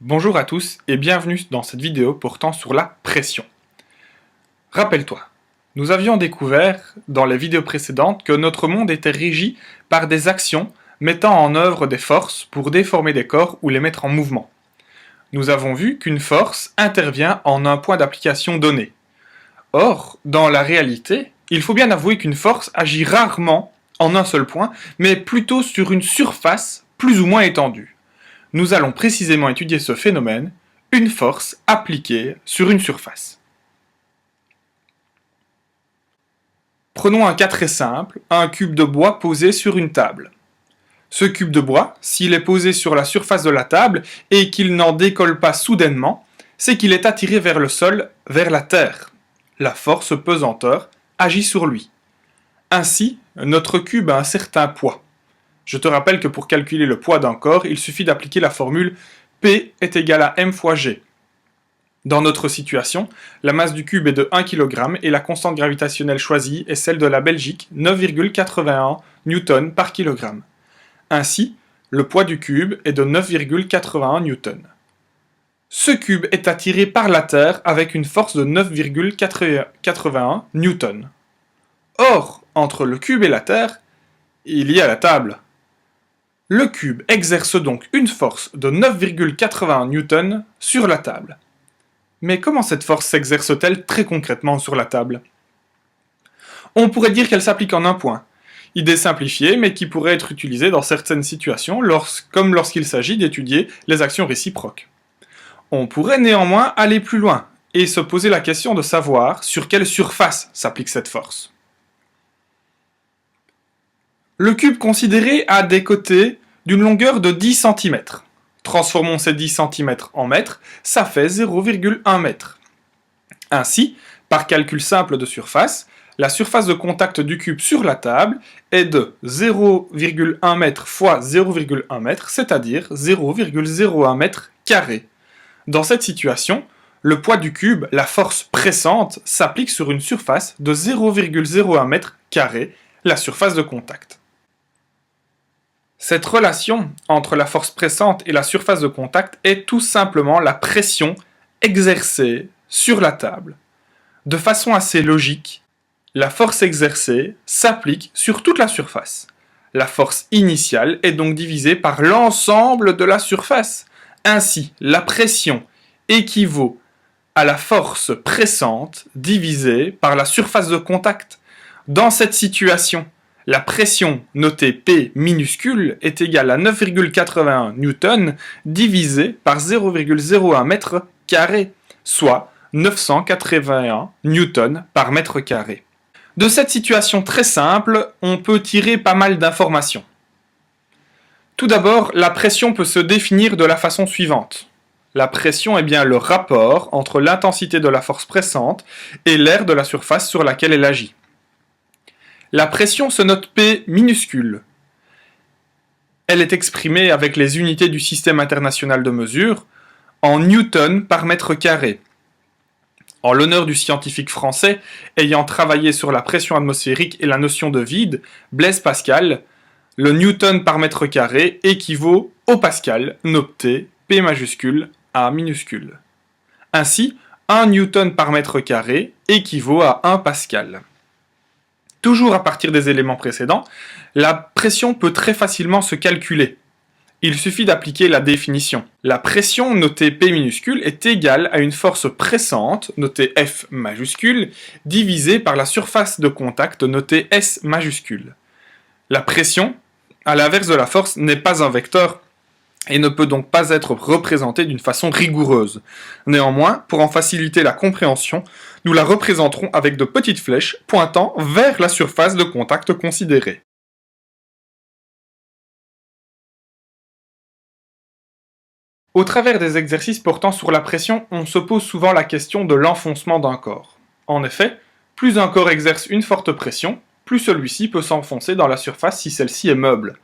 Bonjour à tous et bienvenue dans cette vidéo portant sur la pression. Rappelle-toi, nous avions découvert dans les vidéos précédentes que notre monde était régi par des actions mettant en œuvre des forces pour déformer des corps ou les mettre en mouvement. Nous avons vu qu'une force intervient en un point d'application donné. Or, dans la réalité, il faut bien avouer qu'une force agit rarement en un seul point, mais plutôt sur une surface plus ou moins étendue. Nous allons précisément étudier ce phénomène, une force appliquée sur une surface. Prenons un cas très simple, un cube de bois posé sur une table. Ce cube de bois, s'il est posé sur la surface de la table et qu'il n'en décolle pas soudainement, c'est qu'il est attiré vers le sol, vers la terre. La force pesanteur agit sur lui. Ainsi, notre cube a un certain poids. Je te rappelle que pour calculer le poids d'un corps, il suffit d'appliquer la formule P est égal à m fois g. Dans notre situation, la masse du cube est de 1 kg et la constante gravitationnelle choisie est celle de la Belgique, 9,81 Newton par kg. Ainsi, le poids du cube est de 9,81 Newton. Ce cube est attiré par la Terre avec une force de 9,81 Newton. Or, entre le cube et la Terre, il y a la table. Le cube exerce donc une force de 9,81 Newton sur la table. Mais comment cette force s'exerce-t-elle très concrètement sur la table? On pourrait dire qu'elle s'applique en un point, idée simplifiée mais qui pourrait être utilisée dans certaines situations, comme lorsqu'il s'agit d'étudier les actions réciproques. On pourrait néanmoins aller plus loin et se poser la question de savoir sur quelle surface s'applique cette force. Le cube considéré a des côtés d'une longueur de 10 cm. Transformons ces 10 cm en mètres, ça fait 0,1 mètre. Ainsi, par calcul simple de surface, la surface de contact du cube sur la table est de 0,1 mètre fois 0,1 mètre, c'est-à-dire 0,01 mètre carré. Dans cette situation, le poids du cube, la force pressante, s'applique sur une surface de 0,01 mètre carré, la surface de contact. Cette relation entre la force pressante et la surface de contact est tout simplement la pression exercée sur la table. De façon assez logique, la force exercée s'applique sur toute la surface. La force initiale est donc divisée par l'ensemble de la surface. Ainsi, la pression équivaut à la force pressante divisée par la surface de contact. Dans cette situation, la pression, notée P minuscule, est égale à 9,81 Newton divisé par 0,01 mètre carré, soit 981 Newton par mètre carré. De cette situation très simple, on peut tirer pas mal d'informations. Tout d'abord, la pression peut se définir de la façon suivante. La pression est bien le rapport entre l'intensité de la force pressante et l'aire de la surface sur laquelle elle agit. La pression se note P minuscule. Elle est exprimée avec les unités du système international de mesure en newton par mètre carré. En l'honneur du scientifique français ayant travaillé sur la pression atmosphérique et la notion de vide, Blaise Pascal, le newton par mètre carré équivaut au pascal, noté P majuscule A minuscule. Ainsi, 1 newton par mètre carré équivaut à 1 pascal. Toujours à partir des éléments précédents, la pression peut très facilement se calculer. Il suffit d'appliquer la définition. La pression, notée P minuscule, est égale à une force pressante, notée F majuscule, divisée par la surface de contact, notée S majuscule. La pression, à l'inverse de la force, n'est pas un vecteur et ne peut donc pas être représentée d'une façon rigoureuse. Néanmoins, pour en faciliter la compréhension, nous la représenterons avec de petites flèches pointant vers la surface de contact considérée. Au travers des exercices portant sur la pression, on se pose souvent la question de l'enfoncement d'un corps. En effet, plus un corps exerce une forte pression, plus celui-ci peut s'enfoncer dans la surface si celle-ci est meuble.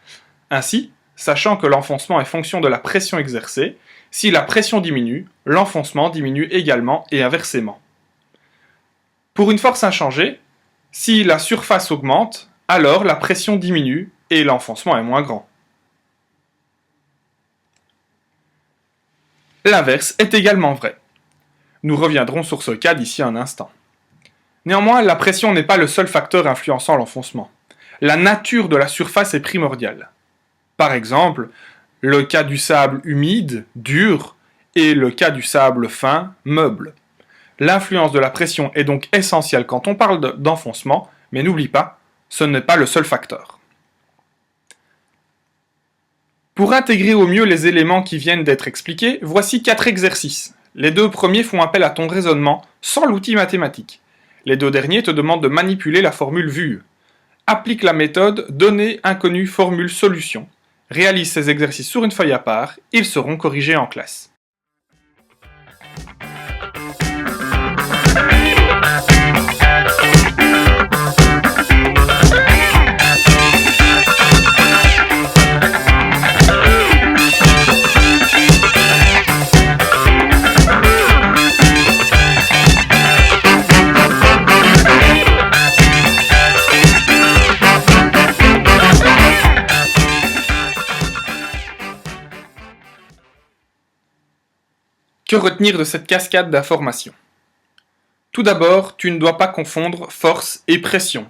Ainsi, sachant que l'enfoncement est fonction de la pression exercée, si la pression diminue, l'enfoncement diminue également et inversement. Pour une force inchangée, si la surface augmente, alors la pression diminue et l'enfoncement est moins grand. L'inverse est également vrai. Nous reviendrons sur ce cas d'ici un instant. Néanmoins, la pression n'est pas le seul facteur influençant l'enfoncement. La nature de la surface est primordiale. Par exemple, le cas du sable humide, dur, et le cas du sable fin, meuble. L'influence de la pression est donc essentielle quand on parle d'enfoncement, mais n'oublie pas, ce n'est pas le seul facteur. Pour intégrer au mieux les éléments qui viennent d'être expliqués, voici 4 exercices. Les 2 premiers font appel à ton raisonnement sans l'outil mathématique. Les 2 derniers te demandent de manipuler la formule vue. Applique la méthode données, inconnues, formule, solution. Réalise ces exercices sur une feuille à part, ils seront corrigés en classe. Que retenir de cette cascade d'informations? Tout d'abord, tu ne dois pas confondre force et pression.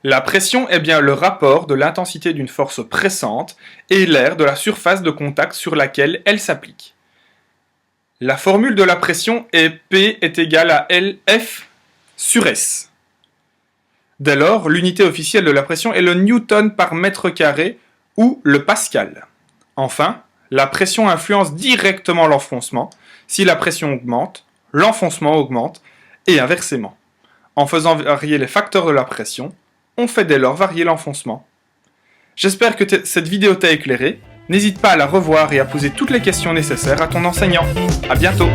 La pression est bien le rapport de l'intensité d'une force pressante et l'air de la surface de contact sur laquelle elle s'applique. La formule de la pression est P est égal à LF sur S. Dès lors, l'unité officielle de la pression est le newton par mètre carré ou le pascal. Enfin, la pression influence directement l'enfoncement. Si la pression augmente, l'enfoncement augmente, et inversement. En faisant varier les facteurs de la pression, on fait dès lors varier l'enfoncement. J'espère que cette vidéo t'a éclairé. N'hésite pas à la revoir et à poser toutes les questions nécessaires à ton enseignant. À bientôt!